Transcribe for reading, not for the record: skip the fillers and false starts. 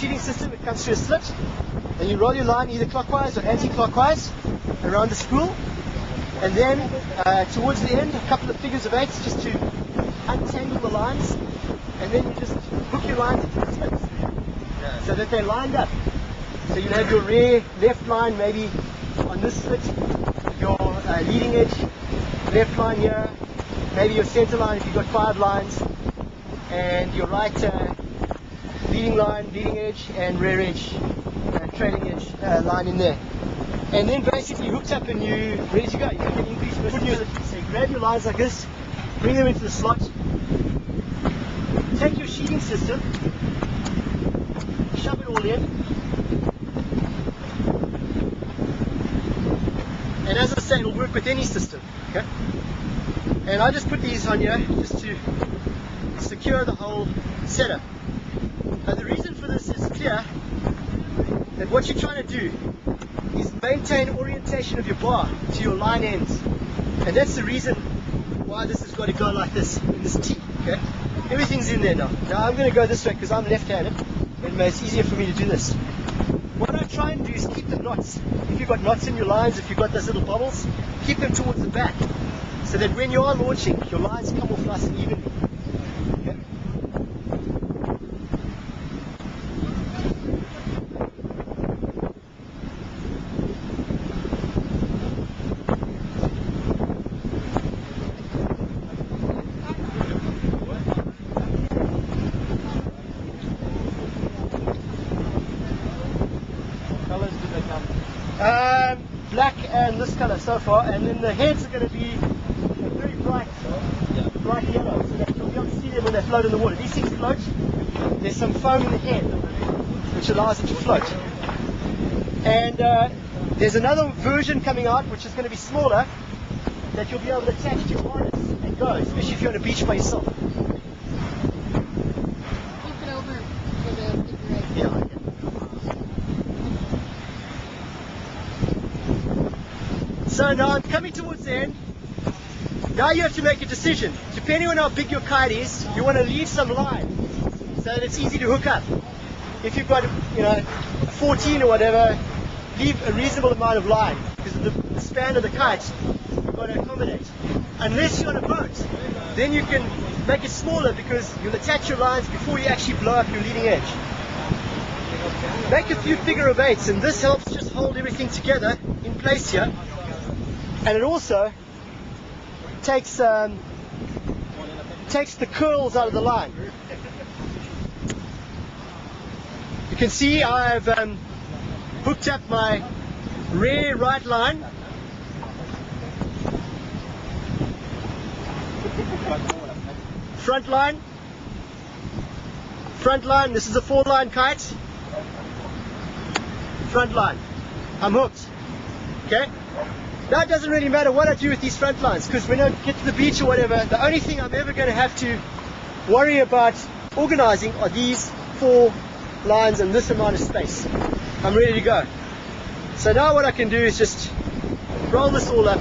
shooting system, it comes through a slit, and you roll your line either clockwise or anti-clockwise around the spool, and then towards the end, a couple of figures of eights just to untangle the lines, and then you just hook your lines into the slits so that they're lined up. So you'll have your rear left line maybe on this slit, your leading edge left line here, maybe your center line if you've got 5 lines, and your right leading line, leading edge, and rear edge, trailing edge line in there. And then basically hooked up and you're ready to go. You can increase versatility. So you grab your lines like this, bring them into the slot, take your sheeting system, shove it all in, and as I say, it'll work with any system. Okay? And I just put these on here just to secure the whole setup. Now the reason for this is clear, that what you're trying to do is maintain orientation of your bar to your line ends. And that's the reason why this has got to go like this, in this T. Okay? Everything's in there now. Now I'm going to go this way because I'm left-handed, and it's easier for me to do this. What I try and do is keep the knots. If you've got knots in your lines, if you've got those little bubbles, keep them towards the back, so that when you are launching, your lines come off nice and evenly. Okay? Colours do they come? Black and this colour so far, and then the heads are going to be a very bright yellow, so that you'll be able to see them when they float in the water. These things float. There's some foam in the head, which allows it to float. And there's another version coming out, which is going to be smaller, that you'll be able to attach to your harness and go, especially if you're on a beach by yourself. Flip it over for the figure eight. Yeah. So now I'm coming towards the end. Now you have to make a decision. Depending on how big your kite is, you want to leave some line so that it's easy to hook up. If you've got, a 14 or whatever, leave a reasonable amount of line because of the span of the kite you've got to accommodate. Unless you're on a boat, then you can make it smaller because you'll attach your lines before you actually blow up your leading edge. Make a few figure of eights, and this helps just hold everything together in place here. And it also takes the curls out of the line. You can see I've hooked up my rear right line. Front line, this is a 4-line kite. Front line. I'm hooked. Okay? Now it doesn't really matter what I do with these front lines, because when I get to the beach or whatever, the only thing I'm ever going to have to worry about organizing are these 4 lines and this amount of space. I'm ready to go. So now what I can do is just roll this all up,